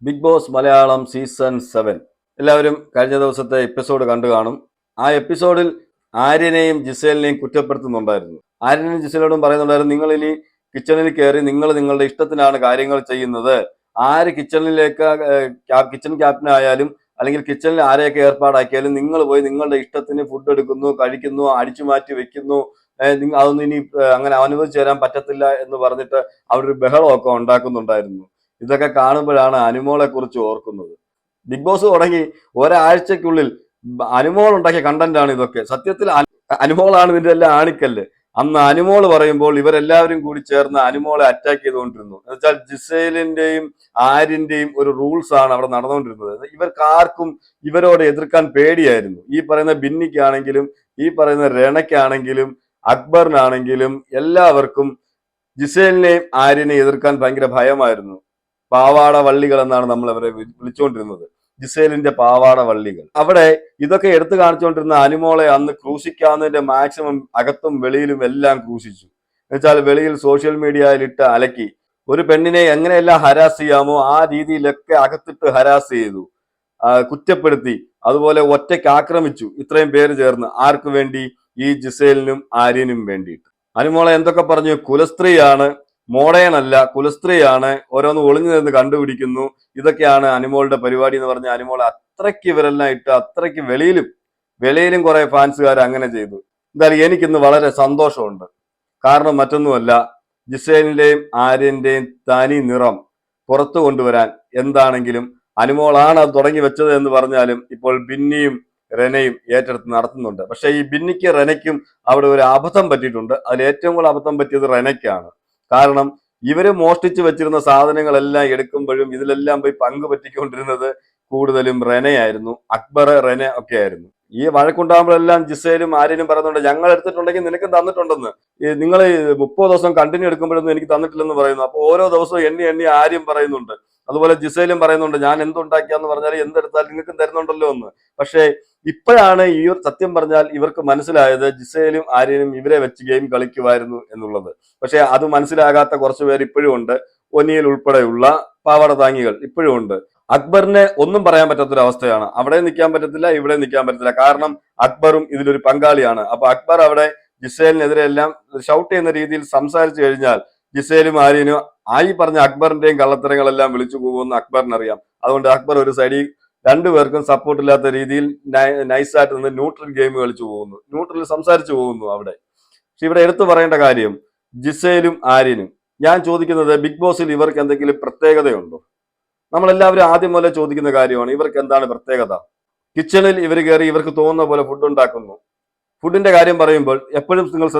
Big boss Malayalam season 7 എല്ലാവരും കഴിഞ്ഞ ദിവസത്തെ എപ്പിസോഡ് കണ്ടു കാണും. ആ എപ്പിസോഡിൽ ആര്യനെയും ജിസേലിനെയും കുറ്റപ്പെടുത്തുന്നുണ്ടായിരുന്നു. ആര്യനും ജിസേലോടും പറയുന്നുണ്ടായിരുന്നു, നിങ്ങൾ ഇനി കിച്ചണിൽ കയറി നിങ്ങൾ നിങ്ങളുടെ ഇഷ്ടത്തിനാണ് കാര്യങ്ങൾ ചെയ്യുന്നത്. ആര് കിച്ചണിലേക്ക് കിച്ചൺ ക്യാപ്റ്റൻ ആയാലും അല്ലെങ്കിൽ കിച്ചണിൽ ആരെയൊക്കെ ഏർപ്പാടാക്കിയാലും നിങ്ങൾ പോയി നിങ്ങളുടെ ഇഷ്ടത്തിന് ഫുഡ് എടുക്കുന്നു, കഴിക്കുന്നു, അടിച്ചു മാറ്റി വെക്കുന്നു. അതൊന്നും ഇനി അങ്ങനെ അനുവദിച്ചു തരാൻ പറ്റത്തില്ല എന്ന് പറഞ്ഞിട്ട് അവരൊരു ബഹളമൊക്കെ ഉണ്ടാക്കുന്നുണ്ടായിരുന്നു. ഇതൊക്കെ കാണുമ്പോഴാണ് അനുമോളെ കുറിച്ച് ഓർക്കുന്നത്. ബിഗ് ബോസ് തുടങ്ങി ഒരാഴ്ചക്കുള്ളിൽ അനുമോൾ ഉണ്ടാക്കിയ കണ്ടന്റ് ആണ് ഇതൊക്കെ. സത്യത്തിൽ അനുമോളാണ് ഇതിന്റെ എല്ലാം ആണിക്കല്ല്. അന്ന് അനുമോൾ പറയുമ്പോൾ ഇവരെല്ലാവരും കൂടി ചേർന്ന് അനുമോളെ അറ്റാക്ക് ചെയ്തുകൊണ്ടിരുന്നു. എന്ന് വെച്ചാൽ ജിസേലിന്റെയും ആര്യന്റെയും ഒരു റൂൾസ് ആണ് അവിടെ നടന്നുകൊണ്ടിരുന്നത്. ഇവർക്ക് ആർക്കും ഇവരോട് എതിർക്കാൻ പേടിയായിരുന്നു. ഈ പറയുന്ന ബിന്നിക്കാണെങ്കിലും ഈ പറയുന്ന രണയ്ക്കാണെങ്കിലും അക്ബറിനാണെങ്കിലും എല്ലാവർക്കും ജിസേലിനെയും ആര്യനെയും എതിർക്കാൻ ഭയങ്കര ഭയമായിരുന്നു. പാവാട വള്ളികൾ എന്നാണ് നമ്മൾ അവരെ വിളിച്ചുകൊണ്ടിരുന്നത്. ജിസേലിന്റെ പാവാട വള്ളികൾ. അവിടെ ഇതൊക്കെ എടുത്തു കാണിച്ചുകൊണ്ടിരുന്ന അനുമോളെ അന്ന് ക്രൂശിക്കാവുന്നതിന്റെ മാക്സിമം അകത്തും വെളിയിലും എല്ലാം ക്രൂശിച്ചു. എന്നുവെച്ചാൽ വെളിയിൽ സോഷ്യൽ മീഡിയയിൽ ഇട്ട് അലക്കി. ഒരു പെണ്ണിനെ എങ്ങനെയെല്ലാം ഹരാസ് ചെയ്യാമോ ആ രീതിയിലൊക്കെ അകത്തിട്ട് ഹരാസ് ചെയ്തു, കുറ്റപ്പെടുത്തി. അതുപോലെ ഒറ്റയ്ക്ക് ആക്രമിച്ചു. ഇത്രയും പേര് ചേർന്ന് ആർക്കു വേണ്ടി? ഈ ജിസേലിനും ആര്യനും വേണ്ടിയിട്ട്. അനുമോളെ എന്തൊക്കെ പറഞ്ഞു? കുലസ്ത്രീയാണ്, മോഡേൺ അല്ല, കുലസ്ത്രീയാണ്, ഓരോന്ന് ഒളിഞ്ഞു നിന്ന് കണ്ടുപിടിക്കുന്നു. ഇതൊക്കെയാണ് അനുമോളുടെ പരിപാടി എന്ന് പറഞ്ഞ അനുമോളെ അത്രയ്ക്ക് ഇവരെല്ലാം ഇട്ട് അത്രയ്ക്ക് വെളിയിലും കുറെ ഫാൻസുകാർ അങ്ങനെ ചെയ്തു. എന്തായാലും എനിക്കിന്ന് വളരെ സന്തോഷമുണ്ട്. കാരണം മറ്റൊന്നുമല്ല, ജിസേലിന്റെയും ആര്യന്റെയും തനി നിറം പുറത്തു കൊണ്ടുവരാൻ എന്താണെങ്കിലും അനുമോളാണ് അത് തുടങ്ങി വെച്ചത് എന്ന് പറഞ്ഞാലും ഇപ്പോൾ ബിന്നിയും റെനയും ഏറ്റെടുത്ത് നടത്തുന്നുണ്ട്. പക്ഷെ ഈ ബിന്നിക്ക് റെനയ്ക്കും അവിടെ ഒരു അബദ്ധം പറ്റിയിട്ടുണ്ട്. അതിൽ ഏറ്റവും കൂടുതൽ അബദ്ധം പറ്റിയത് റെനയ്ക്കാണ്. കാരണം ഇവര് മോഷ്ടിച്ചു വെച്ചിരുന്ന സാധനങ്ങളെല്ലാം എടുക്കുമ്പോഴും ഇതിലെല്ലാം പോയി പങ്ക് പറ്റിക്കൊണ്ടിരുന്നത് കൂടുതലും റെനയായിരുന്നു. അക്ബർ, റെന ഒക്കെ ആയിരുന്നു. ഈ വഴക്കുണ്ടാകുമ്പോഴെല്ലാം ജിസേലും ആര്യനും പറയുന്നുണ്ട്, ഞങ്ങൾ എടുത്തിട്ടുണ്ടെങ്കിൽ നിനക്ക് തന്നിട്ടുണ്ടെന്ന്. നിങ്ങൾ 30 ദിവസം കണ്ടിന്യൂ എടുക്കുമ്പോഴൊന്നും എനിക്ക് തന്നിട്ടില്ലെന്ന് പറയുന്നു. അപ്പൊ ഓരോ ദിവസവും എണ്ണി ആര്യം പറയുന്നുണ്ട്. അതുപോലെ ജിസേലും പറയുന്നുണ്ട്, ഞാൻ എന്തുണ്ടാക്കിയാന്ന് പറഞ്ഞാൽ എന്തെടുത്താൽ നിങ്ങൾക്കും തരുന്നുണ്ടല്ലോ എന്ന്. പക്ഷേ ഇപ്പോഴാണ് ഈ സത്യം പറഞ്ഞാൽ ഇവർക്ക് മനസ്സിലായത് ജിസേലും ആര്യനും ഇവരെ വെച്ച് ഗെയിം കളിക്കുമായിരുന്നു എന്നുള്ളത്. പക്ഷെ അത് മനസ്സിലാകാത്ത കുറച്ചു പേർ ഇപ്പോഴും ഉണ്ട്. ഒനിയിൽ ഉൾപ്പെടെയുള്ള പാവാട താങ്ങികൾ ഇപ്പോഴും ഉണ്ട്. അക്ബറിനെ ഒന്നും പറയാൻ പറ്റാത്തൊരവസ്ഥയാണ്. അവിടെ നിൽക്കാൻ പറ്റത്തില്ല, ഇവിടെ നിൽക്കാൻ പറ്റത്തില്ല. കാരണം അക്ബറും ഇതിലൊരു പങ്കാളിയാണ്. അപ്പൊ അക്ബർ അവിടെ ജിസേലിനെതിരെ എല്ലാം ഷൗട്ട് ചെയ്യുന്ന രീതിയിൽ സംസാരിച്ചു കഴിഞ്ഞാൽ ജിസേലും ആര്യനും ആയി പറഞ്ഞ അക്ബറിന്റെയും കള്ളത്തരങ്ങളെല്ലാം വിളിച്ചു പോകുമെന്ന് അക്ബറിനറിയാം. അതുകൊണ്ട് അക്ബർ ഒരു സൈഡിൽ രണ്ടുപേർക്കും സപ്പോർട്ട് ഇല്ലാത്ത രീതിയിൽ നൈസായിട്ട് നിന്ന് ന്യൂട്രൽ ഗെയിം കളിച്ചു പോകുന്നു, ന്യൂട്രൽ സംസാരിച്ചു പോകുന്നു അവിടെ. പക്ഷെ ഇവിടെ എടുത്തു പറയേണ്ട കാര്യം ജിസേലും ആര്യനും. ഞാൻ ചോദിക്കുന്നത്, ബിഗ് ബോസിൽ ഇവർക്ക് എന്തെങ്കിലും പ്രത്യേകതയുണ്ടോ? നമ്മളെല്ലാവരും ആദ്യം മുതലേ ചോദിക്കുന്ന കാര്യമാണ്, ഇവർക്ക് എന്താണ് പ്രത്യേകത? കിച്ചണിൽ ഇവർ കയറി ഇവർക്ക് തോന്നുന്ന പോലെ ഫുഡ് ഉണ്ടാക്കുന്നു. ഫുഡിന്റെ കാര്യം പറയുമ്പോൾ എപ്പോഴും നിങ്ങൾ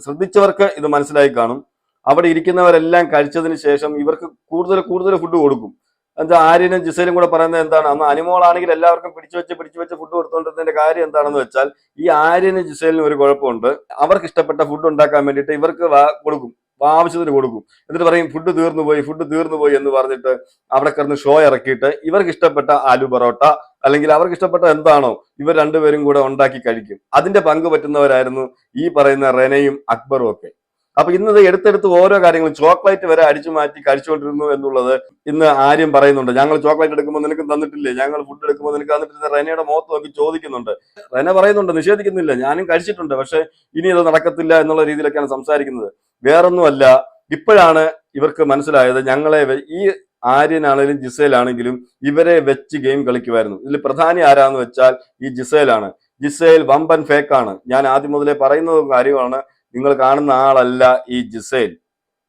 ശ്രദ്ധിച്ചവർക്ക് ഇത് മനസ്സിലായി കാണും. അവിടെ ഇരിക്കുന്നവരെല്ലാം കഴിച്ചതിന് ശേഷം ഇവർക്ക് കൂടുതൽ ഫുഡ് കൊടുക്കും. എന്താ ആര്യനും ജിസേലും കൂടെ പറയുന്നത് എന്താണ്? അന്ന് അനുമോളാണെങ്കിൽ എല്ലാവർക്കും പിടിച്ചു വെച്ച് ഫുഡ് കൊടുത്തോണ്ടിരുന്നതിന്റെ കാര്യം എന്താണെന്ന് വെച്ചാൽ, ഈ ആര്യനും ജിസേലിനും ഒരു കുഴപ്പമുണ്ട്. അവർക്ക് ഇഷ്ടപ്പെട്ട ഫുഡ് ഉണ്ടാക്കാൻ വേണ്ടിയിട്ട് ഇവർക്ക് കൊടുക്കും, ആവശ്യത്തിന് കൊടുക്കും. എന്നിട്ട് പറയും ഫുഡ് തീർന്നു പോയി എന്ന് പറഞ്ഞിട്ട് അവിടെ കിടന്ന് ഷോ ഇറക്കിയിട്ട് ഇവർക്ക് ഇഷ്ടപ്പെട്ട ആലു പൊറോട്ട അല്ലെങ്കിൽ അവർക്ക് ഇഷ്ടപ്പെട്ട എന്താണോ ഇവർ രണ്ടുപേരും കൂടെ ഉണ്ടാക്കി കഴിക്കും. അതിന്റെ പങ്ക് പറ്റുന്നവരായിരുന്നു ഈ പറയുന്ന റെനയും അക്ബറും ഒക്കെ. അപ്പൊ ഇന്നത് എടുത്തെടുത്ത് ഓരോ കാര്യങ്ങളും ചോക്ലേറ്റ് വരെ അടിച്ചു മാറ്റി കഴിച്ചുകൊണ്ടിരുന്നു എന്നുള്ളത് ഇന്ന് ആര്യം പറയുന്നുണ്ട്. ഞങ്ങൾ ചോക്ലേറ്റ് എടുക്കുമ്പോൾ നിനക്ക് തന്നിട്ടില്ലേ, ഞങ്ങൾ ഫുഡ് എടുക്കുമ്പോൾ നിനക്ക് തന്നിട്ടില്ല. റെനയുടെ മുഖത്ത് നോക്കി ചോദിക്കുന്നുണ്ട്. റെന പറയുന്നുണ്ട്, നിഷേധിക്കുന്നില്ല, ഞാനും കഴിച്ചിട്ടുണ്ട്, പക്ഷെ ഇനി ഇത് നടക്കത്തില്ല എന്നുള്ള രീതിയിലൊക്കെയാണ് സംസാരിക്കുന്നത്. വേറൊന്നുമല്ല, ഇപ്പോഴാണ് ഇവർക്ക് മനസ്സിലായത് ഞങ്ങളെ ഈ ആര്യനാണെങ്കിലും ജിസേലാണെങ്കിലും ഇവരെ വെച്ച് ഗെയിം കളിക്കുമായിരുന്നു. ഇതിൽ പ്രധാനി ആരാന്ന് വെച്ചാൽ ഈ ജിസേലാണ്. ജിസേൽ വമ്പൻ ഫേക്കാണ്. ഞാൻ ആദ്യം മുതലേ പറയുന്നത് കാര്യമാണ്. നിങ്ങൾ കാണുന്ന ആളല്ല ഈ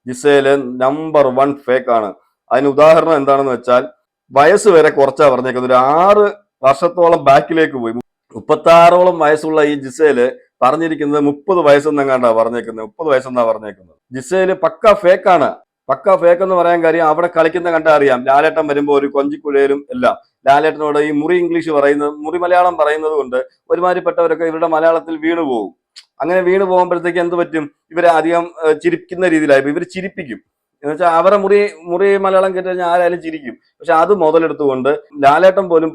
ജിസേല് നമ്പർ 1 ഫേക്കാണ്. അതിന് ഉദാഹരണം എന്താണെന്ന് വെച്ചാൽ, വയസ്സ് വരെ കുറച്ചാ പറഞ്ഞേക്കുന്നത്. ഒരു 6 വർഷത്തോളം ബാക്കിലേക്ക് പോയി. 36ഓളം വയസ്സുള്ള ഈ ജിസേല് പറഞ്ഞിരിക്കുന്നത് 30 വയസ്സെന്നെങ്ങാണ്ടാ പറഞ്ഞേക്കുന്നത്. 30 വയസ്സെന്നാ പറഞ്ഞേക്കുന്നത്. ജിസേല് പക്ക ഫേക്കാണ്. പക്ക ഫേക്ക് എന്ന് പറയാൻ കാര്യം അവിടെ കളിക്കുന്ന കണ്ടാ അറിയാം. ലാലേട്ടൻ വരുമ്പോൾ ഒരു കൊഞ്ചിക്കുഴയിലും എല്ലാം ലാലേട്ടനോട് ഈ മുറി മലയാളം പറയുന്നത് കൊണ്ട് ഒരുമാതിരിപ്പെട്ടവരൊക്കെ ഇവരുടെ മലയാളത്തിൽ വീണു പോകും. അങ്ങനെ വീണ് പോകുമ്പോഴത്തേക്ക് എന്ത് പറ്റും? ഇവരെ അധികം ചിരിക്കുന്ന രീതിയിലായി ഇവർ ചിരിപ്പിക്കും. എന്ന് വെച്ചാൽ അവരെ മുറി മലയാളം കേട്ട് കഴിഞ്ഞാൽ ആരായാലും ചിരിക്കും. പക്ഷെ അത് മുതലെടുത്തുകൊണ്ട് ലാലേട്ടൻ പോലും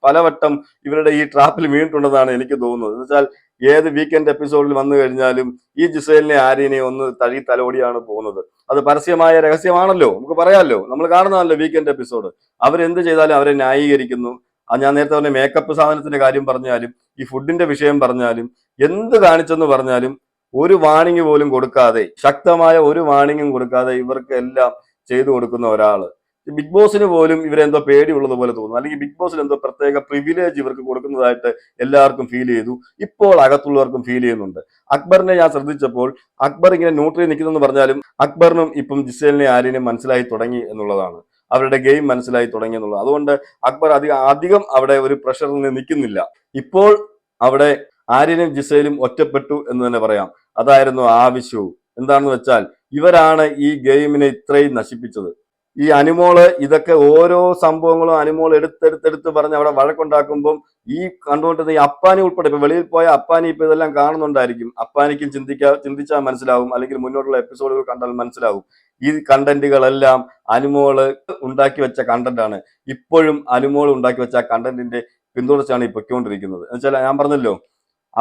പലവട്ടം ഇവരുടെ ഈ ട്രാപ്പിൽ വീണിട്ടുണ്ടെന്നാണ് എനിക്ക് തോന്നുന്നത്. എന്ന് വെച്ചാൽ ഏത് വീക്കെൻഡ് എപ്പിസോഡിൽ വന്നു കഴിഞ്ഞാലും ഈ ജിസേലിനെ ആര്യനെ ഒന്ന് തലോടിയാണ് പോകുന്നത്. അത് പരസ്യമായ രഹസ്യമാണല്ലോ, നമുക്ക് പറയാമല്ലോ, നമ്മൾ കാണുന്നതാണല്ലോ വീക്കെൻഡ് എപ്പിസോഡ്. അവരെന്ത് ചെയ്താലും അവരെ ന്യായീകരിക്കുന്നു. ഞാൻ നേരത്തെ പറഞ്ഞ മേക്കപ്പ് സാധനത്തിന്റെ കാര്യം പറഞ്ഞാലും ഈ ഫുഡിന്റെ വിഷയം പറഞ്ഞാലും എന്ത് കാണിച്ചെന്ന് പറഞ്ഞാലും ഒരു വാണിംഗ് പോലും കൊടുക്കാതെ, ശക്തമായ ഒരു വാണിംഗും കൊടുക്കാതെ ഇവർക്ക് എല്ലാം ചെയ്തു കൊടുക്കുന്ന ഒരാള്. ബിഗ് ബോസിന് പോലും ഇവരെന്തോ പേടിയുള്ളത് പോലെ തോന്നുന്നു, അല്ലെങ്കിൽ ബിഗ് ബോസിൽ എന്തോ പ്രത്യേക പ്രിവിലേജ് ഇവർക്ക് കൊടുക്കുന്നതായിട്ട് എല്ലാവർക്കും ഫീൽ ചെയ്തു. ഇപ്പോൾ അകത്തുള്ളവർക്കും ഫീൽ ചെയ്യുന്നുണ്ട്. അക്ബറിനെ ഞാൻ ശ്രദ്ധിച്ചപ്പോൾ അക്ബർ ഇങ്ങനെ ന്യൂട്രൽ നിൽക്കുന്നെന്ന് പറഞ്ഞാലും അക്ബറിനും ഇപ്പം ജിസേലിനെ ആര്യനും മനസ്സിലായി തുടങ്ങി എന്നുള്ളതാണ്. അവരുടെ ഗെയിം മനസ്സിലായി തുടങ്ങി എന്നുള്ളത്. അതുകൊണ്ട് അക്ബർ അധികം അവിടെ ഒരു പ്രഷറിൽ നിൽക്കുന്നില്ല. ഇപ്പോൾ അവിടെ ആര്യനും ജിസേലും ഒറ്റപ്പെട്ടു എന്ന് തന്നെ പറയാം. അതായിരുന്നു ആവശ്യവും. എന്താണെന്ന് വെച്ചാൽ ഇവരാണ് ഈ ഗെയിമിനെ ഇത്രയും നശിപ്പിച്ചത്. ഈ അനുമോള് ഇതൊക്കെ ഓരോ സംഭവങ്ങളും അനുമോൾ എടുത്തെടുത്തെടുത്ത് പറഞ്ഞ് അവിടെ വഴക്കുണ്ടാക്കുമ്പം ഈ കണ്ടുകൊണ്ടിരുന്ന ഈ അപ്പാനി ഉൾപ്പെടെ ഇപ്പൊ വെളിയിൽ പോയ അപ്പാനി ഇപ്പൊ ഇതെല്ലാം കാണുന്നുണ്ടായിരിക്കും. അപ്പാനിക്കും ചിന്തിച്ചാൽ മനസ്സിലാവും, അല്ലെങ്കിൽ മുന്നോട്ടുള്ള എപ്പിസോഡുകൾ കണ്ടാൽ മനസ്സിലാവും. ഈ കണ്ടന്റുകളെല്ലാം അനുമോള് ഉണ്ടാക്കി വെച്ച കണ്ടന്റ് ആണ്. ഇപ്പോഴും അനുമോൾ ഉണ്ടാക്കി വെച്ച ആ കണ്ടന്റിന്റെ പിന്തുടർച്ചാണ് ഈ പൊയ്ക്കൊണ്ടിരിക്കുന്നത്. എന്നുവെച്ചാൽ ഞാൻ പറഞ്ഞല്ലോ,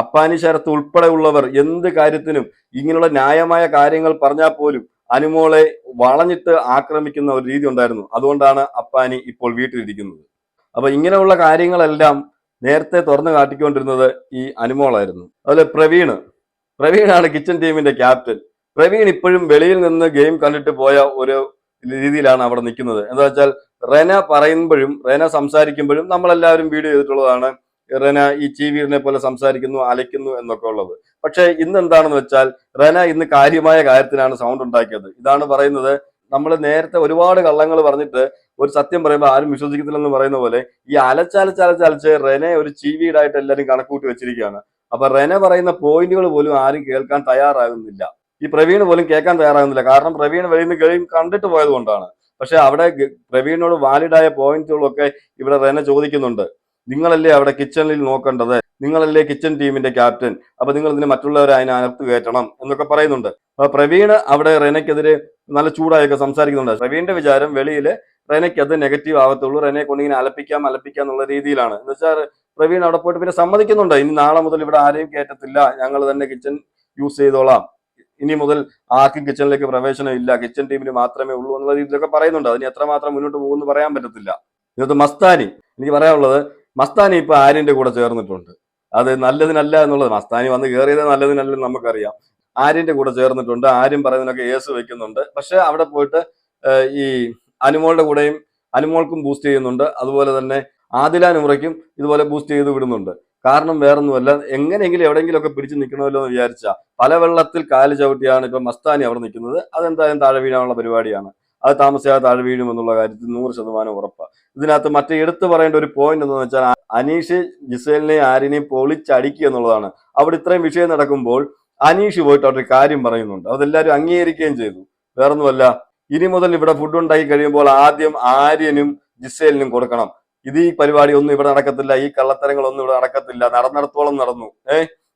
അപ്പാനി ശരത്ത് ഉൾപ്പെടെ ഉള്ളവർ എന്ത് കാര്യത്തിനും ഇങ്ങനെയുള്ള ന്യായമായ കാര്യങ്ങൾ പറഞ്ഞാൽ പോലും അനുമോളെ വളഞ്ഞിട്ട് ആക്രമിക്കുന്ന ഒരു രീതി ഉണ്ടായിരുന്നു. അതുകൊണ്ടാണ് അപ്പാനി ഇപ്പോൾ വീട്ടിലിരിക്കുന്നത്. അപ്പൊ ഇങ്ങനെയുള്ള കാര്യങ്ങളെല്ലാം നേരത്തെ തുറന്നു കാട്ടിക്കൊണ്ടിരുന്നത് ഈ അനുമോളായിരുന്നു. അതുപോലെ പ്രവീണാണ് കിച്ചൺ ടീമിന്റെ ക്യാപ്റ്റൻ. പ്രവീൺ ഇപ്പോഴും വെളിയിൽ നിന്ന് ഗെയിം കണ്ടിട്ട് പോയ ഒരു രീതിയിലാണ് അവിടെ നിൽക്കുന്നത്. എന്താ വെച്ചാൽ റെന സംസാരിക്കുമ്പോഴും നമ്മളെല്ലാവരും വീഡിയോ ചെയ്തിട്ടുള്ളതാണ്. റെന ഈ ചീവീറിനെ പോലെ സംസാരിക്കുന്നു, അലയ്ക്കുന്നു എന്നൊക്കെ ഉള്ളത്. പക്ഷെ ഇന്ന് എന്താണെന്ന് വെച്ചാൽ റെന ഇന്ന് കാര്യമായ കാര്യത്തിനാണ് സൗണ്ട് ഉണ്ടാക്കിയത്. ഇതാണ് പറയുന്നത്, നമ്മൾ നേരത്തെ ഒരുപാട് കള്ളങ്ങൾ പറഞ്ഞിട്ട് ഒരു സത്യം പറയുമ്പോൾ ആരും വിശ്വസിക്കത്തില്ലെന്ന് പറയുന്ന പോലെ ഈ അലച്ചലച്ച് റെനെ ഒരു ചീവീടായിട്ട് എല്ലാവരും കണക്കൂട്ടി വെച്ചിരിക്കുകയാണ്. അപ്പൊ റെന പറയുന്ന പോയിന്റുകൾ പോലും ആരും കേൾക്കാൻ തയ്യാറാകുന്നില്ല. ഈ പ്രവീൺ പോലും കേൾക്കാൻ തയ്യാറാകുന്നില്ല. കാരണം പ്രവീൺ വെളിയിൽ നിന്ന് ഗെയിം കണ്ടിട്ട് പോയത് കൊണ്ടാണ്. പക്ഷെ അവിടെ പ്രവീണിനോട് വാലിഡായ പോയിന്റുകളൊക്കെ ഇവിടെ റെന ചോദിക്കുന്നുണ്ട്. നിങ്ങളല്ലേ അവിടെ കിച്ചണിൽ നോക്കേണ്ടത്, നിങ്ങളല്ലേ കിച്ചൺ ടീമിന്റെ ക്യാപ്റ്റൻ, അപ്പൊ നിങ്ങൾ ഇതിന് മറ്റുള്ളവരെ അതിനകത്ത് കയറ്റണം എന്നൊക്കെ പറയുന്നുണ്ട്. അപ്പൊ പ്രവീണ് അവിടെ റെനയ്ക്കെതിരെ നല്ല ചൂടായൊക്കെ സംസാരിക്കുന്നുണ്ട്. പ്രവീണിന്റെ വിചാരം വെളിയിൽ റെനയ്ക്ക് അത് നെഗറ്റീവ് ആവത്തുള്ളൂ, റെനയെ കൊണ്ട് ഇങ്ങനെ അലപ്പിക്കാം എന്നുള്ള രീതിയിലാണ്. എന്ന് വെച്ചാൽ പ്രവീൺ അവിടെ പോയിട്ട് പിന്നെ സമ്മതിക്കുന്നുണ്ട്, ഇനി നാളെ മുതൽ ഇവിടെ ആരെയും കയറ്റത്തില്ല, ഞങ്ങൾ തന്നെ കിച്ചൺ യൂസ് ചെയ്തോളാം, ഇനി മുതൽ ആർക്കും കിച്ചണിലേക്ക് പ്രവേശനം ഇല്ല, കിച്ചൺ ടീമിന് മാത്രമേ ഉള്ളൂ എന്നുള്ള രീതിയിലൊക്കെ പറയുന്നുണ്ട്. അതിന് എത്രമാത്രം മുന്നോട്ട് പോകുമെന്ന് പറയാൻ പറ്റത്തില്ല. ഇതിനകത്ത് മസ്താനി, എനിക്ക് പറയാനുള്ളത്, മസ്താനി ഇപ്പൊ ആര്യന്റെ കൂടെ ചേർന്നിട്ടുണ്ട്. അത് നല്ലതിനല്ല എന്നുള്ളത്, മസ്താനി വന്ന് കയറിയത് നല്ലതിനല്ലെന്ന് നമുക്കറിയാം. ആര്യന്റെ കൂടെ ചേർന്നിട്ടുണ്ട്. ആര്യം പറയുന്നതിനൊക്കെ ഏസ് വെക്കുന്നുണ്ട്. പക്ഷെ അവിടെ പോയിട്ട് ഈ അനുമോളുടെ കൂടെയും അനുമോൾക്കും ബൂസ്റ്റ് ചെയ്യുന്നുണ്ട്. അതുപോലെ തന്നെ ആദില നൂറയ്ക്കും ഇതുപോലെ ബൂസ്റ്റ് ചെയ്ത് വിടുന്നുണ്ട്. കാരണം വേറൊന്നുമല്ല, എങ്ങനെയെങ്കിലും എവിടെയെങ്കിലുമൊക്കെ പിടിച്ചു നിൽക്കണമല്ലോ എന്ന് വിചാരിച്ച പല വെള്ളത്തിൽ കാല് ചവിട്ടിയാണ് ഇപ്പൊ മസ്താനി അവിടെ നിൽക്കുന്നത്. അതെന്തായാലും താഴെ വീഴാനുള്ള പരിപാടിയാണ്. അത് താമസിയാതെ താഴെ വീഴുമെന്നുള്ള കാര്യത്തിൽ 100% ഉറപ്പാണ്. ഇതിനകത്ത് മറ്റേ എടുത്തു പറയേണ്ട ഒരു പോയിന്റ് എന്താണെന്ന് വെച്ചാൽ അനീഷ് ജിസേലിനെയും ആര്യനെയും പൊളിച്ചടിക്കുക എന്നുള്ളതാണ്. അവിടെ ഇത്രയും വിഷയം നടക്കുമ്പോൾ അനീഷ് പോയിട്ട് അവിടെ ഒരു കാര്യം പറയുന്നുണ്ട്, അതെല്ലാവരും അംഗീകരിക്കുകയും ചെയ്തു. വേറൊന്നുമല്ല, ഇനി മുതൽ ഇവിടെ ഫുഡ് ഉണ്ടാക്കി കഴിയുമ്പോൾ ആദ്യം ആര്യനും ജിസേലിനും കൊടുക്കണം. ഇത് ഈ പരിപാടി ഒന്നും ഇവിടെ നടക്കത്തില്ല, ഈ കള്ളത്തരങ്ങളൊന്നും ഇവിടെ നടക്കത്തില്ല, നടന്നിടത്തോളം നടന്നു.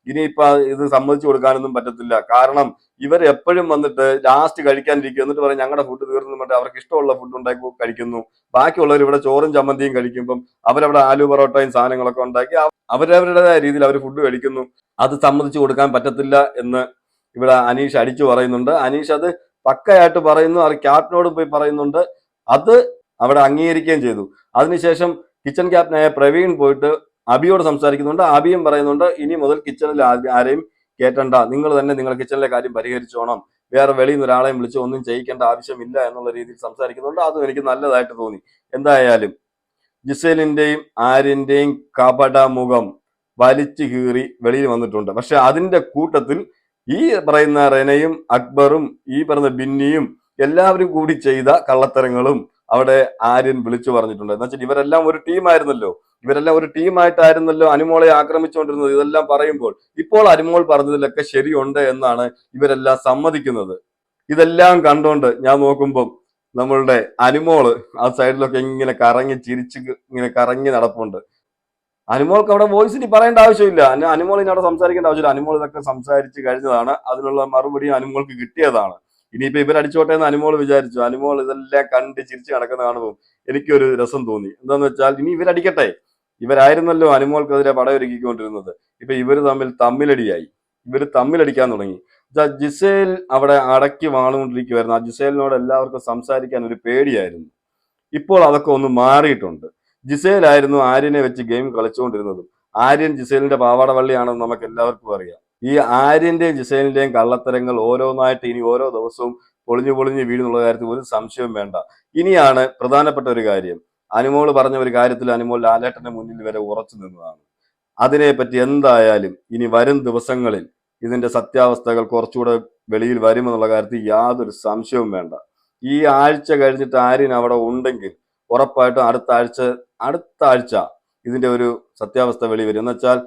ഇനിയിപ്പൊ ഇത് സമ്മതിച്ചു കൊടുക്കാനൊന്നും പറ്റത്തില്ല. കാരണം ഇവർ എപ്പോഴും വന്നിട്ട് ലാസ്റ്റ് കഴിക്കാനിരിക്കും, എന്നിട്ട് പറയും ഞങ്ങളുടെ ഫുഡ് തീർന്നു പറഞ്ഞിട്ട് അവർക്ക് ഇഷ്ടമുള്ള ഫുഡ് ഉണ്ടാക്കി കഴിക്കുന്നു. ബാക്കിയുള്ളവർ ഇവിടെ ചോറും ചമ്മന്തിയും കഴിക്കുമ്പം അവരവിടെ ആലു പൊറോട്ടയും സാധനങ്ങളൊക്കെ ഉണ്ടാക്കി അവരവരുടേതായ രീതിയിൽ അവർ ഫുഡ് കഴിക്കുന്നു. അത് സമ്മതിച്ചു കൊടുക്കാൻ പറ്റത്തില്ല എന്ന് ഇവിടെ അനീഷ് അടിച്ചു പറയുന്നുണ്ട്. അനീഷ് അത് പക്കയായിട്ട് പറയുന്നു, അത് ക്യാപ്റ്റനോട് പോയി പറയുന്നുണ്ട്. അത് അവിടെ അംഗീകരിക്കുകയും ചെയ്തു. അതിനുശേഷം കിച്ചൺ ക്യാപ്റ്റനായ പ്രവീൺ പോയിട്ട് അബിയോട് സംസാരിക്കുന്നുണ്ട്. അബിയും പറയുന്നുണ്ട് ഇനി മുതൽ കിച്ചണിൽ ആരെയും കേട്ടണ്ട, നിങ്ങൾ തന്നെ നിങ്ങളുടെ കിച്ചണിലെ കാര്യം പരിഹരിച്ചോണം, വേറെ വെളിയിൽ നിന്ന് ഒരാളെയും വിളിച്ച് ഒന്നും ചെയ്യിക്കേണ്ട ആവശ്യമില്ല എന്നുള്ള രീതിയിൽ സംസാരിക്കുന്നുണ്ട്. അതും എനിക്ക് നല്ലതായിട്ട് തോന്നി. എന്തായാലും ജിസേലിന്റെയും ആര്യന്റെയും കപട മുഖം വലിച്ചു കീറി വെളിയിൽ വന്നിട്ടുണ്ട്. പക്ഷെ അതിന്റെ കൂട്ടത്തിൽ ഈ പറയുന്ന റെനയും അക്ബറും ഈ പറയുന്ന ബിന്നിയും എല്ലാവരും കൂടി ചെയ്ത കള്ളത്തരങ്ങളും അവിടെ ആര്യൻ വിളിച്ചു പറഞ്ഞിട്ടുണ്ട്. എന്ന് വെച്ചാൽ ഇവരെല്ലാം ഒരു ടീമായിരുന്നല്ലോ, ഇവരെല്ലാം ഒരു ടീമായിട്ടായിരുന്നല്ലോ അനുമോളെ ആക്രമിച്ചുകൊണ്ടിരുന്നത്. ഇതെല്ലാം പറയുമ്പോൾ ഇപ്പോൾ അനുമോൾ പറഞ്ഞതിലൊക്കെ ശരിയുണ്ട് എന്നാണ് ഇവരെല്ലാം സമ്മതിക്കുന്നത്. ഇതെല്ലാം കണ്ടുകൊണ്ട് ഞാൻ നോക്കുമ്പോൾ നമ്മളുടെ അനുമോള് ആ സൈഡിലൊക്കെ ഇങ്ങനെ കറങ്ങി ചിരിച്ച് ഇങ്ങനെ കറങ്ങി നടപ്പുണ്ട്. അനുമോൾക്ക് അവിടെ വോയിസ് ഇനി പറയേണ്ട ആവശ്യമില്ല, അനുമോൾ ഇനി അവിടെ സംസാരിക്കേണ്ട ആവശ്യമില്ല. അനുമോൾ ഇതൊക്കെ സംസാരിച്ച് കഴിഞ്ഞതാണ്, അതിനുള്ള മറുപടി അനുമോൾക്ക് കിട്ടിയതാണ്. ഇനിയിപ്പോ ഇവരടിച്ചോട്ടെ എന്ന് അനുമോൾ വിചാരിച്ചു. അനുമോൾ ഇതെല്ലാം കണ്ട് ചിരിച്ച് നടക്കുന്ന കാണുമ്പോൾ എനിക്കൊരു രസം തോന്നി. എന്താന്ന് വെച്ചാൽ ഇനി ഇവരടിക്കട്ടെ, ഇവരായിരുന്നല്ലോ അനുമോൾക്കെതിരെ പടയൊരുക്കിക്കൊണ്ടിരുന്നത്. ഇപ്പൊ ഇവര് തമ്മിലടിയായി, ഇവര് തമ്മിലടിക്കാൻ തുടങ്ങി. ജിസേൽ അവിടെ അടക്കി വാണുകൊണ്ടിരിക്കുവായിരുന്നു. ആ ജിസേലിനോട് എല്ലാവർക്കും സംസാരിക്കാൻ ഒരു പേടിയായിരുന്നു. ഇപ്പോൾ അതൊക്കെ ഒന്ന് മാറിയിട്ടുണ്ട്. ജിസേലായിരുന്നു ആര്യനെ വെച്ച് ഗെയിം കളിച്ചുകൊണ്ടിരുന്നതും. ആര്യൻ ജിസേലിന്റെ പാവാട വള്ളിയാണെന്ന് നമുക്ക് എല്ലാവർക്കും അറിയാം. ഈ ആര്യന്റെയും ജിസേലിന്റെയും കള്ളത്തരങ്ങൾ ഓരോന്നായിട്ട് ഇനി ഓരോ ദിവസവും പൊളിഞ്ഞു പൊളിഞ്ഞു വീഴുന്നുള്ള കാര്യത്തിൽ ഒരു സംശയവും വേണ്ട. ഇനിയാണ് പ്രധാനപ്പെട്ട ഒരു കാര്യം. അനുമോൾ പറഞ്ഞ ഒരു കാര്യത്തിൽ അനുമോൾ ലാലേട്ടന്റെ മുന്നിൽ വരെ ഉറച്ചു നിന്നതാണ്. അതിനെപ്പറ്റി എന്തായാലും ഇനി വരും ദിവസങ്ങളിൽ ഇതിന്റെ സത്യാവസ്ഥകൾ കുറച്ചുകൂടെ വെളിയിൽ വരുമെന്നുള്ള കാര്യത്തിൽ യാതൊരു സംശയവും വേണ്ട. ഈ ആഴ്ച കഴിഞ്ഞിട്ട് ആര്യൻ അവിടെ ഉണ്ടെങ്കിൽ ഉറപ്പായിട്ടും അടുത്ത ആഴ്ച ഇതിന്റെ ഒരു സത്യാവസ്ഥ വെളിവരും. എന്ന് വെച്ചാൽ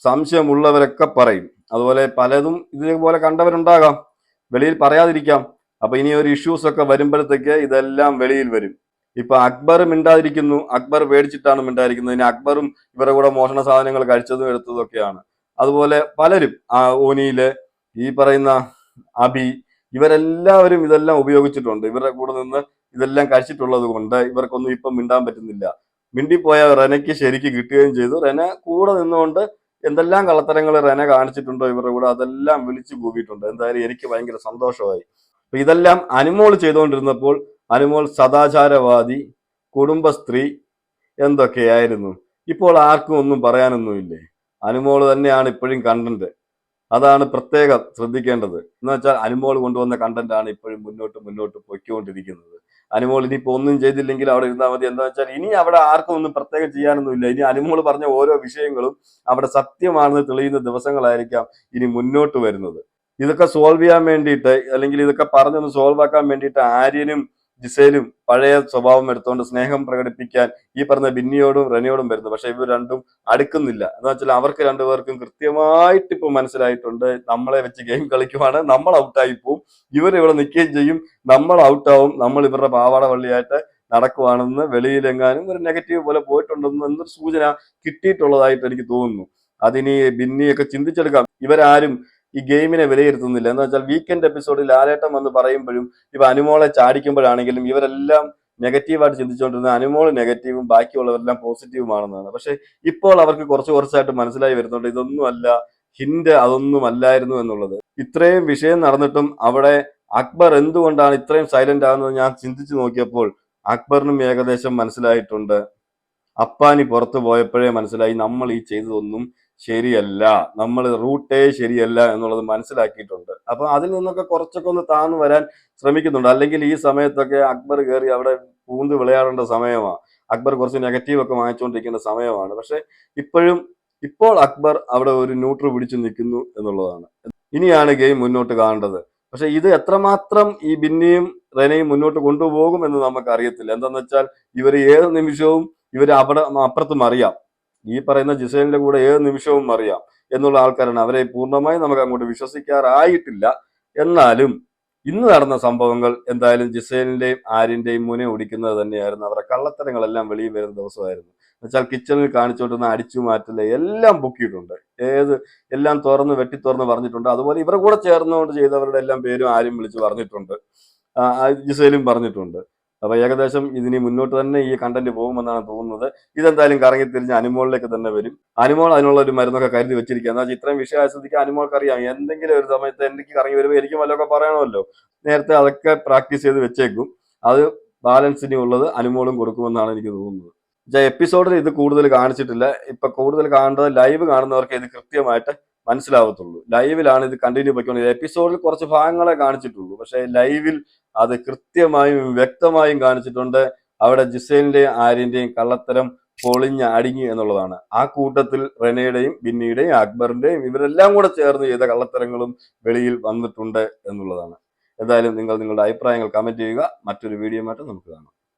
സംശയമുള്ളവരൊക്കെ പറയും. അതുപോലെ പലതും ഇതേപോലെ കണ്ടവരുണ്ടാകാം, വെളിയിൽ പറയാതിരിക്കാം. അപ്പൊ ഇനി ഒരു ഇഷ്യൂസ് ഒക്കെ വരുമ്പോഴത്തേക്ക് ഇതെല്ലാം വെളിയിൽ വരും. ഇപ്പൊ അക്ബർ മിണ്ടാതിരിക്കുന്നു, അക്ബർ പേടിച്ചിട്ടാണ് മിണ്ടാതിരിക്കുന്നത്. ഇനി അക്ബറും ഇവരുടെ കൂടെ മോഷണ സാധനങ്ങൾ കഴിച്ചതും എടുത്തതും ഒക്കെയാണ്. അതുപോലെ പലരും ഓനിയില് ഈ പറയുന്ന അബി ഇവരെല്ലാവരും ഇതെല്ലാം ഉപയോഗിച്ചിട്ടുണ്ട്. ഇവരുടെ കൂടെ നിന്ന് ഇതെല്ലാം കഴിച്ചിട്ടുള്ളത് കൊണ്ട് ഇവർക്കൊന്നും ഇപ്പം മിണ്ടാൻ പറ്റുന്നില്ല. മിണ്ടിപ്പോയ റെനയ്ക്ക് ശരിക്ക് കിട്ടുകയും ചെയ്തു. റെന കൂടെ നിന്നുകൊണ്ട് എന്തെല്ലാം കള്ളത്തരങ്ങൾ റെന കാണിച്ചിട്ടുണ്ടോ ഇവരുടെ കൂടെ അതെല്ലാം വിളിച്ചു കൂവിയിട്ടുണ്ട്. എന്തായാലും എനിക്ക് ഭയങ്കര സന്തോഷമായി. അപ്പൊ ഇതെല്ലാം അനുമോൾ ചെയ്തുകൊണ്ടിരുന്നപ്പോൾ അനുമോൾ സദാചാരവാദി, കുടുംബസ്ത്രീ എന്തൊക്കെയായിരുന്നു. ഇപ്പോൾ ആർക്കും ഒന്നും പറയാനൊന്നുമില്ലേ. അനുമോൾ തന്നെയാണ് ഇപ്പോഴും കണ്ടന്റ്. അതാണ് പ്രത്യേകം ശ്രദ്ധിക്കേണ്ടത്. എന്ന് വെച്ചാൽ അനുമോൾ കൊണ്ടുവന്ന കണ്ടന്റ് ആണ് ഇപ്പോഴും മുന്നോട്ട് പൊയ്ക്കൊണ്ടിരിക്കുന്നത്. അനുമോൾ ഇനിയിപ്പോ ഒന്നും ചെയ്തില്ലെങ്കിൽ അവിടെ ഇരുന്നാൽ മതി. എന്താ വെച്ചാൽ ഇനി അവിടെ ആർക്കും ഒന്നും പ്രത്യേകം ചെയ്യാനൊന്നുമില്ല. ഇനി അനുമോൾ പറഞ്ഞ ഓരോ വിഷയങ്ങളും അവിടെ സത്യമാണെന്ന് തെളിയുന്ന ദിവസങ്ങളായിരിക്കാം ഇനി മുന്നോട്ട് വരുന്നത്. ഇതൊക്കെ സോൾവ് ചെയ്യാൻ വേണ്ടിയിട്ട്, അല്ലെങ്കിൽ ഇതൊക്കെ പറഞ്ഞൊന്ന് സോൾവ് ആക്കാൻ വേണ്ടിയിട്ട് ആര്യനും ജിസേലും പഴയ സ്വഭാവം എടുത്തുകൊണ്ട് സ്നേഹം പ്രകടിപ്പിക്കാൻ ഈ പറഞ്ഞ ബിന്നിയോടും റെനയോടും വരുന്നു. പക്ഷെ ഇവർ രണ്ടും അടുക്കുന്നില്ല. എന്ന് വെച്ചാൽ അവർക്ക് രണ്ടുപേർക്കും കൃത്യമായിട്ട് ഇപ്പൊ മനസ്സിലായിട്ടുണ്ട്, നമ്മളെ വെച്ച് ഗെയിം കളിക്കുവാണ്, നമ്മൾ ഔട്ടായി പോവും, ഇവർ ഇവിടെ നിൽക്കുകയും ചെയ്യും, നമ്മൾ ഔട്ടാവും, നമ്മൾ ഇവരുടെ പാവാട വള്ളിയായിട്ട് നടക്കുവാണെന്ന് വെളിയിലെങ്ങാനും ഒരു നെഗറ്റീവ് പോലെ പോയിട്ടുണ്ടെന്ന് എന്നൊരു സൂചന കിട്ടിയിട്ടുള്ളതായിട്ട് എനിക്ക് തോന്നുന്നു. അതിനി ബിന്നിയൊക്കെ ചിന്തിച്ചെടുക്കാം. ഇവരാരും ഈ ഗെയിമിനെ വിലയിരുത്തുന്നില്ല. എന്ന് വെച്ചാൽ വീക്കെൻഡ് എപ്പിസോഡിൽ ലാലേട്ടൻ വന്ന് പറയുമ്പോഴും ഇപ്പൊ അനുമോളെ ചാടിക്കുമ്പോഴാണെങ്കിലും ഇവരെല്ലാം നെഗറ്റീവായിട്ട് ചിന്തിച്ചുകൊണ്ടിരുന്ന അനുമോൾ നെഗറ്റീവും ബാക്കിയുള്ളവരെല്ലാം പോസിറ്റീവുമാണെന്നാണ്. പക്ഷെ ഇപ്പോൾ അവർക്ക് കുറച്ചായിട്ട് മനസ്സിലായി വരുന്നുണ്ട് ഇതൊന്നും അല്ല, ഹിന്റ് അതൊന്നും അല്ലായിരുന്നു എന്നുള്ളത്. ഇത്രയും വിഷയം നടന്നിട്ടും അവിടെ അക്ബർ എന്തുകൊണ്ടാണ് ഇത്രയും സൈലന്റ് ആകുന്നത് ഞാൻ ചിന്തിച്ചു നോക്കിയപ്പോൾ അക്ബറിനും ഏകദേശം മനസ്സിലായിട്ടുണ്ട്. അപ്പാനി പുറത്തു പോയപ്പോഴേ മനസ്സിലായി നമ്മൾ ഈ ചെയ്തതൊന്നും ശരിയല്ല, നമ്മൾ റൂട്ടേ ശരിയല്ല എന്നുള്ളത് മനസ്സിലാക്കിയിട്ടുണ്ട്. അപ്പൊ അതിൽ നിന്നൊക്കെ കുറച്ചൊക്കെ ഒന്ന് താന്നു വരാൻ ശ്രമിക്കുന്നുണ്ട്. അല്ലെങ്കിൽ ഈ സമയത്തൊക്കെ അക്ബർ കയറി അവിടെ പൂന്ത് വിളയാടേണ്ട സമയമാണ്. അക്ബർ കുറച്ച് നെഗറ്റീവ് ഒക്കെ വാങ്ങിച്ചുകൊണ്ടിരിക്കേണ്ട സമയമാണ്. പക്ഷെ ഇപ്പോൾ അക്ബർ അവിടെ ഒരു ന്യൂട്രൽ പിടിച്ചു നിൽക്കുന്നു എന്നുള്ളതാണ്. ഇനിയാണ് ഗെയിം മുന്നോട്ട് കാണേണ്ടത്. പക്ഷെ ഇത് എത്രമാത്രം ഈ ബിന്നിയും റെനയും മുന്നോട്ട് കൊണ്ടുപോകും എന്ന് നമുക്ക് അറിയത്തില്ല. എന്താന്ന് വെച്ചാൽ ഇവർ ഏത് നിമിഷവും ഇവർ അവിടെ അപ്പുറത്തും അറിയാം, ഈ പറയുന്ന ജിസേലിന്റെ കൂടെ ഏത് നിമിഷവും അറിയാം എന്നുള്ള ആൾക്കാരാണ്. അവരെ പൂർണ്ണമായും നമുക്ക് അങ്ങോട്ട് വിശ്വസിക്കാറായിട്ടില്ല. എന്നാലും ഇന്ന് നടന്ന സംഭവങ്ങൾ എന്തായാലും ജിസേലിന്റെയും ആര്യന്റെയും മുനെ ഒടിക്കുന്നത് തന്നെയായിരുന്നു. അവരുടെ കള്ളത്തരങ്ങളെല്ലാം വെളിയിൽ വരുന്ന ദിവസമായിരുന്നു. എന്നുവെച്ചാൽ കിച്ചണിൽ കാണിച്ചുകൊണ്ടിരുന്ന അടിച്ചു മാറ്റല് എല്ലാം പൊക്കിയിട്ടുണ്ട്. എല്ലാം വെട്ടി തുറന്ന് പറഞ്ഞിട്ടുണ്ട്. അതുപോലെ ഇവരുടെ കൂടെ ചേർന്നുകൊണ്ട് ചെയ്തവരുടെ എല്ലാം പേരും ആരും വിളിച്ച് പറഞ്ഞിട്ടുണ്ട്, ജിസേലും പറഞ്ഞിട്ടുണ്ട്. അപ്പൊ ഏകദേശം ഇതിനി മുന്നോട്ട് തന്നെ ഈ കണ്ടന്റ് പോകുമെന്നാണ് തോന്നുന്നത്. ഇതെന്തായാലും കറങ്ങി തിരിഞ്ഞ് അനുമോളിലേക്ക് തന്നെ വരും. അനുമോൾ അതിനുള്ള ഒരു മരുന്നൊക്കെ കരുതി വെച്ചിരിക്കുക. എന്താ വെച്ചാൽ ഇത്രയും വിഷയം ആസ്വദിക്കാൻ അനുമോൾക്ക് അറിയാം. എന്തെങ്കിലും ഒരു സമയത്ത് എനിക്ക് കറങ്ങി വരുമ്പോൾ എനിക്ക് വല്ലതൊക്കെ പറയണമല്ലോ, നേരത്തെ അതൊക്കെ പ്രാക്ടീസ് ചെയ്ത് വെച്ചേക്കും. അത് ബാലൻസിന് ഉള്ളത് അനുമോളും കൊടുക്കുമെന്നാണ് എനിക്ക് തോന്നുന്നത്. എപ്പിസോഡിൽ ഇത് കൂടുതൽ കാണിച്ചിട്ടില്ല. ഇപ്പൊ കൂടുതൽ കാണേണ്ടത് ലൈവ് കാണുന്നവർക്ക് ഇത് കൃത്യമായിട്ട് മനസ്സിലാവത്തുള്ളൂ. ലൈവിലാണ് ഇത് കണ്ടിന്യൂ പോയിക്കൊണ്ടിരിക്കുന്നത്. എപ്പിസോഡിൽ കുറച്ച് ഭാഗങ്ങളെ കാണിച്ചിട്ടുള്ളൂ. പക്ഷെ ലൈവിൽ അത് കൃത്യമായും വ്യക്തമായും കാണിച്ചിട്ടുണ്ട്. അവിടെ ജിസേലിന്റെയും ആര്യന്റെയും കള്ളത്തരം പൊളിഞ്ഞ് അടുങ്ങി എന്നുള്ളതാണ്. ആ കൂട്ടത്തിൽ റെനയുടെയും ബിന്നിയുടെയും അക്ബറിന്റെയും ഇവരെല്ലാം കൂടെ ചേർന്ന് ചെയ്ത കള്ളത്തരങ്ങളും വെളിയിൽ വന്നിട്ടുണ്ട് എന്നുള്ളതാണ്. എന്തായാലും നിങ്ങൾ നിങ്ങളുടെ അഭിപ്രായങ്ങൾ കമന്റ് ചെയ്യുക. മറ്റൊരു വീഡിയോ ആയിട്ട് നമുക്ക് കാണാം.